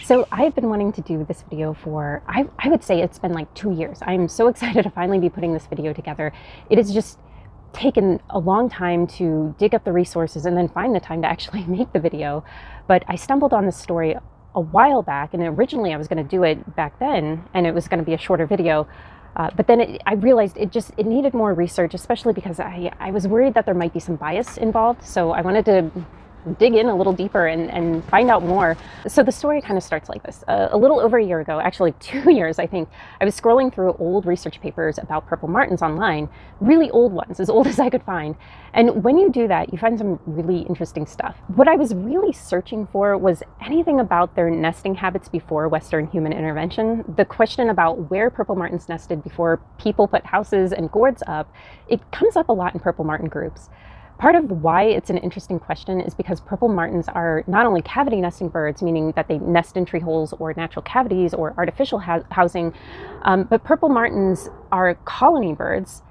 So I've been wanting to do this video for, I would say it's been like 2 years. I'm so excited to finally be putting this video together. It has just taken a long time to dig up the resources and then find the time to actually make the video. But I stumbled on this story a while back, and originally I was going to do it back then, and it was going to be a shorter video. But then I realized it needed more research, especially because I was worried that there might be some bias involved. So I wanted to dig in a little deeper and find out more. So the story kind of starts like this. A little over a year ago, actually 2 years, I think, I was scrolling through old research papers about purple martins online, really old ones, as old as I could find. And when you do that, you find some really interesting stuff. What I was really searching for was anything about their nesting habits before Western human intervention. The question about where purple martins nested before people put houses and gourds up, it comes up a lot in purple martin groups. Part of why it's an interesting question is because purple martins are not only cavity nesting birds, meaning that they nest in tree holes or natural cavities or artificial housing, but purple martins are colony birds.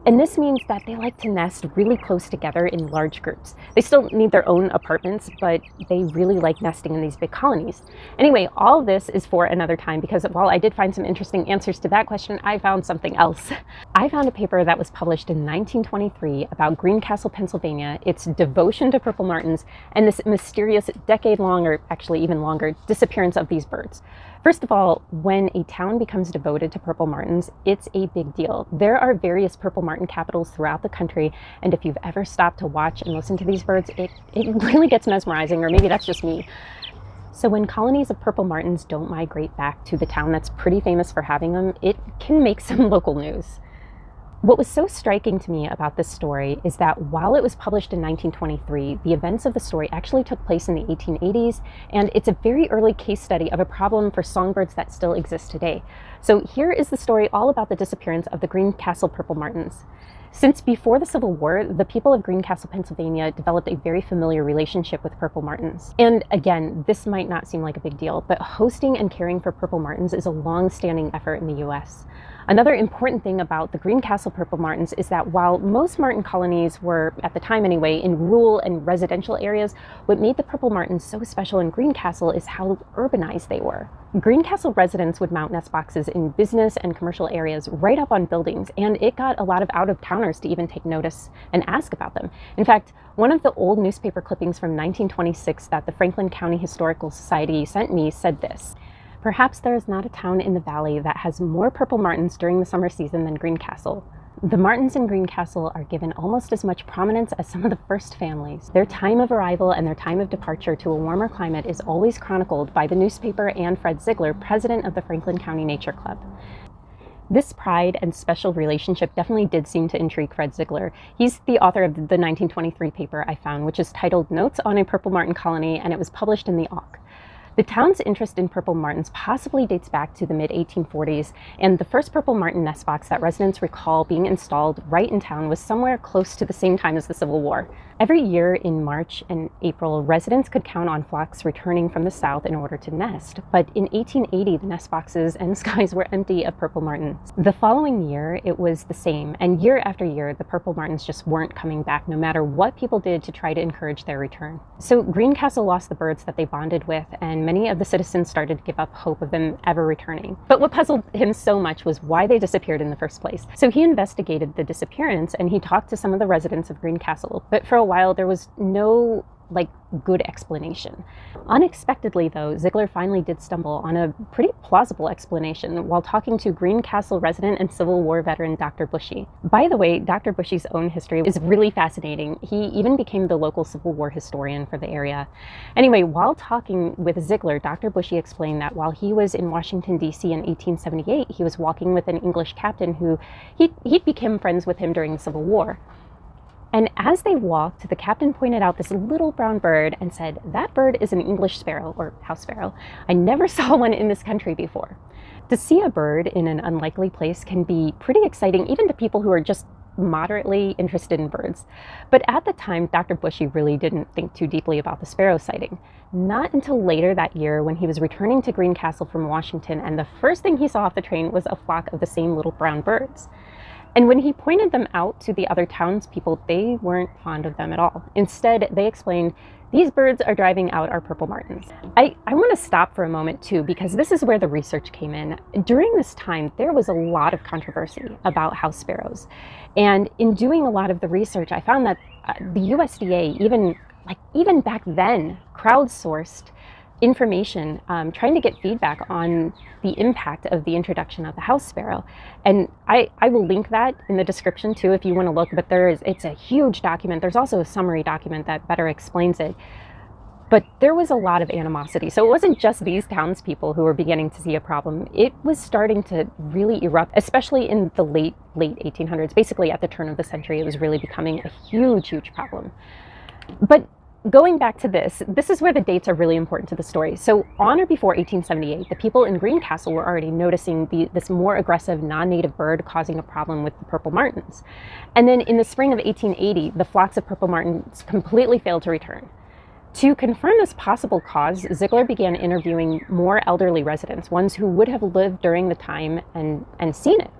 And this means that they like to nest really close together in large groups. They still need their own apartments, but they really like nesting in these big colonies. Anyway, all of this is for another time, because while I did find some interesting answers to that question, I found something else. I found a paper that was published in 1923 about Greencastle, Pennsylvania, its devotion to purple martins, and this mysterious decade-long, or actually even longer, disappearance of these birds. First of all, when a town becomes devoted to purple martins, it's a big deal. There are various purple martin capitals throughout the country, and if you've ever stopped to watch and listen to these birds, it really gets mesmerizing, or maybe that's just me. So when colonies of purple martins don't migrate back to the town that's pretty famous for having them, it can make some local news. What was so striking to me about this story is that while it was published in 1923, the events of the story actually took place in the 1880s, and it's a very early case study of a problem for songbirds that still exist today. So here is the story all about the disappearance of the Greencastle purple martins. Since before the Civil War, the people of Greencastle, Pennsylvania developed a very familiar relationship with purple martins. And again, this might not seem like a big deal, but hosting and caring for purple martins is a long-standing effort in the US. Another important thing about the Greencastle purple martins is that while most martin colonies were, at the time anyway, in rural and residential areas, what made the purple martins so special in Greencastle is how urbanized they were. Greencastle residents would mount nest boxes in business and commercial areas right up on buildings, and it got a lot of out-of-towners to even take notice and ask about them. In fact, one of the old newspaper clippings from 1926 that the Franklin County Historical Society sent me said this: "Perhaps there is not a town in the valley that has more purple martins during the summer season than Greencastle. The martins in Greencastle are given almost as much prominence as some of the first families. Their time of arrival and their time of departure to a warmer climate is always chronicled by the newspaper and Fred Ziegler, president of the Franklin County Nature Club." This pride and special relationship definitely did seem to intrigue Fred Ziegler. He's the author of the 1923 paper I found, which is titled Notes on a Purple Martin Colony, and it was published in the Auk. The town's interest in purple martins possibly dates back to the mid-1840s, and the first purple martin nest box that residents recall being installed right in town was somewhere close to the same time as the Civil War. Every year in March and April, residents could count on flocks returning from the south in order to nest, but in 1880, the nest boxes and skies were empty of purple martins. The following year, it was the same, and year after year, the purple martins just weren't coming back, no matter what people did to try to encourage their return. So Greencastle lost the birds that they bonded with, and many of the citizens started to give up hope of them ever returning. But what puzzled him so much was why they disappeared in the first place. So he investigated the disappearance, and he talked to some of the residents of Greencastle, but for a while there was no good explanation. Unexpectedly though, Ziegler finally did stumble on a pretty plausible explanation while talking to Greencastle resident and Civil War veteran Dr. Bushy. By the way, Dr. Bushy's own history is really fascinating. He even became the local Civil War historian for the area. Anyway, while talking with Ziegler, Dr. Bushy explained that while he was in Washington, D.C. in 1878, he was walking with an English captain who he became friends with him during the Civil War. And as they walked, the captain pointed out this little brown bird and said, "That bird is an English sparrow, or house sparrow. I never saw one in this country before." To see a bird in an unlikely place can be pretty exciting, even to people who are just moderately interested in birds. But at the time, Dr. Bushy really didn't think too deeply about the sparrow sighting. Not until later that year, when he was returning to Greencastle from Washington, and the first thing he saw off the train was a flock of the same little brown birds. And when he pointed them out to the other townspeople, they weren't fond of them at all. Instead, they explained, "These birds are driving out our purple martins." I want to stop for a moment too, because this is where the research came in. During this time, there was a lot of controversy about house sparrows. And in doing a lot of the research, I found that the USDA, even back then, crowdsourced information, trying to get feedback on the impact of the introduction of the house sparrow. And I will link that in the description too if you want to look, but it's a huge document. There's also a summary document that better explains it. But there was a lot of animosity. So it wasn't just these townspeople who were beginning to see a problem. It was starting to really erupt, especially in the late 1800s. Basically at the turn of the century, it was really becoming a huge problem. But going back to this is where the dates are really important to the story. So on or before 1878, the people in Greencastle were already noticing this more aggressive non-native bird causing a problem with the purple martins. And then in the spring of 1880, the flocks of purple martins completely failed to return. To confirm this possible cause, Ziegler began interviewing more elderly residents, ones who would have lived during the time and seen it.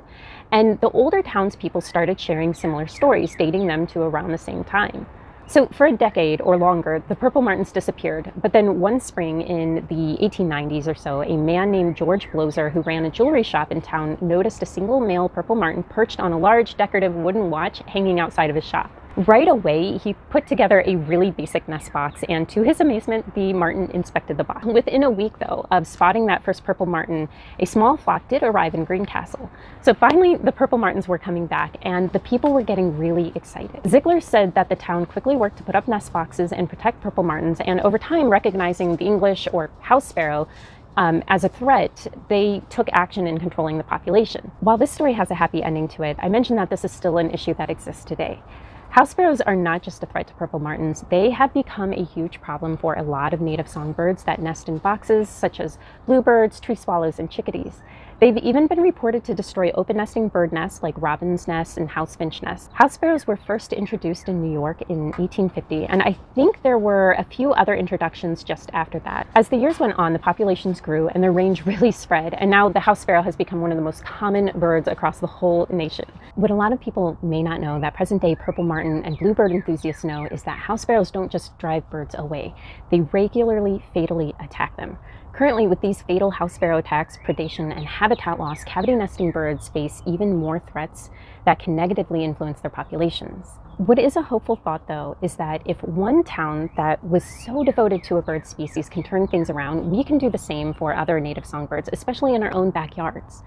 And the older townspeople started sharing similar stories, dating them to around the same time. So for a decade or longer, the purple martins disappeared. But then one spring in the 1890s or so, a man named George Bloser, who ran a jewelry shop in town, noticed a single male purple martin perched on a large decorative wooden watch hanging outside of his shop. Right away, he put together a really basic nest box, and to his amazement, the martin inspected the box. Within a week, though, of spotting that first purple martin, a small flock did arrive in Greencastle. So finally, the purple martins were coming back, and the people were getting really excited. Ziegler said that the town quickly worked to put up nest boxes and protect purple martins, and over time, recognizing the English or house sparrow as a threat, they took action in controlling the population. While this story has a happy ending to it, I mentioned that this is still an issue that exists today. House sparrows are not just a threat to purple martins. They have become a huge problem for a lot of native songbirds that nest in boxes, such as bluebirds, tree swallows, and chickadees. They've even been reported to destroy open nesting bird nests like robin's nests and house finch nests. House sparrows were first introduced in New York in 1850, and I think there were a few other introductions just after that. As the years went on, the populations grew and their range really spread, and now the house sparrow has become one of the most common birds across the whole nation. What a lot of people may not know, that present-day purple martin and bluebird enthusiasts know, is that house sparrows don't just drive birds away. They regularly, fatally attack them. Currently, with these fatal house sparrow attacks, predation, and habitat loss, cavity nesting birds face even more threats that can negatively influence their populations. What is a hopeful thought, though, is that if one town that was so devoted to a bird species can turn things around, we can do the same for other native songbirds, especially in our own backyards.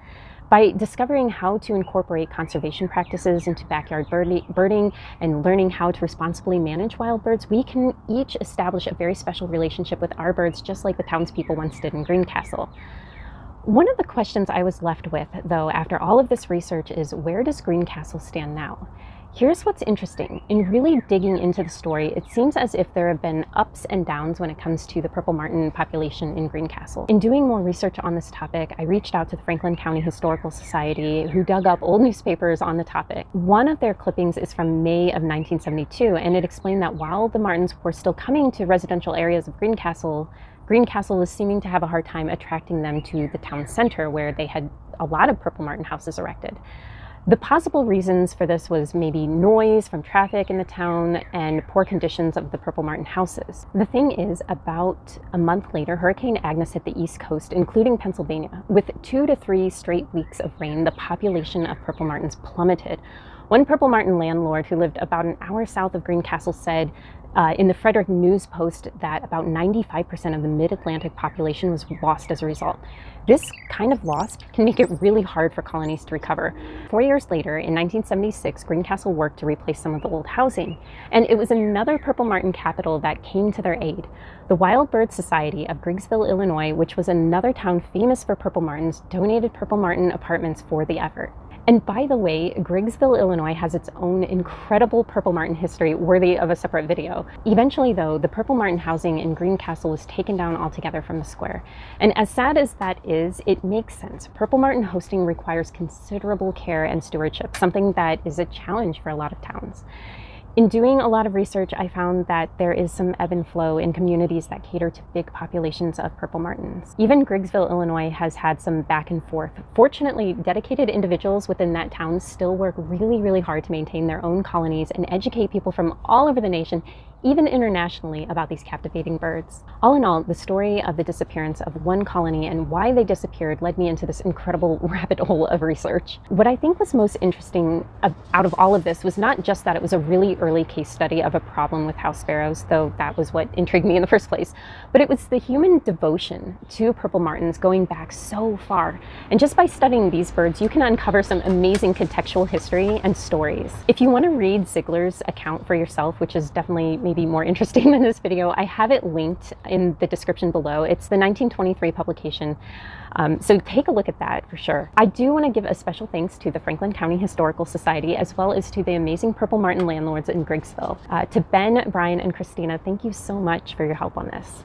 By discovering how to incorporate conservation practices into backyard birding and learning how to responsibly manage wild birds, we can each establish a very special relationship with our birds, just like the townspeople once did in Greencastle. One of the questions I was left with, though, after all of this research is, where does Greencastle stand now? Here's what's interesting. In really digging into the story, it seems as if there have been ups and downs when it comes to the purple martin population in Greencastle. In doing more research on this topic, I reached out to the Franklin County Historical Society, who dug up old newspapers on the topic. One of their clippings is from May of 1972, and it explained that while the martins were still coming to residential areas of Greencastle was seeming to have a hard time attracting them to the town center, where they had a lot of purple martin houses erected. The possible reasons for this was maybe noise from traffic in the town and poor conditions of the purple martin houses. The thing is, about a month later, Hurricane Agnes hit the East Coast, including Pennsylvania. With 2 to 3 straight weeks of rain, the population of purple martins plummeted. One purple martin landlord who lived about an hour south of Greencastle said in the Frederick News Post that about 95% of the mid-Atlantic population was lost as a result. This kind of loss can make it really hard for colonies to recover. 4 years later, in 1976, Greencastle worked to replace some of the old housing, and it was another purple martin capital that came to their aid. The Wild Bird Society of Griggsville, Illinois, which was another town famous for purple martins, donated purple martin apartments for the effort. And by the way, Griggsville, Illinois has its own incredible purple martin history worthy of a separate video. Eventually, though, the purple martin housing in Greencastle was taken down altogether from the square. And as sad as that is, it makes sense. Purple martin hosting requires considerable care and stewardship, something that is a challenge for a lot of towns. In doing a lot of research, I found that there is some ebb and flow in communities that cater to big populations of purple martins. Even Griggsville, Illinois has had some back and forth. Fortunately, dedicated individuals within that town still work really, really hard to maintain their own colonies and educate people from all over the nation, even internationally, about these captivating birds. All in all, the story of the disappearance of one colony and why they disappeared led me into this incredible rabbit hole of research. What I think was most interesting out of all of this was not just that it was a really early case study of a problem with house sparrows, though that was what intrigued me in the first place, but it was the human devotion to purple martins going back so far. And just by studying these birds, you can uncover some amazing contextual history and stories. If you want to read Ziegler's account for yourself, which is definitely maybe more interesting than this video, I have it linked in the description below. It's the 1923 publication, so take a look at that for sure. I do want to give a special thanks to the Franklin County Historical Society, as well as to the amazing purple martin landlords in Griggsville. To Ben, Brian, and Christina, thank you so much for your help on this.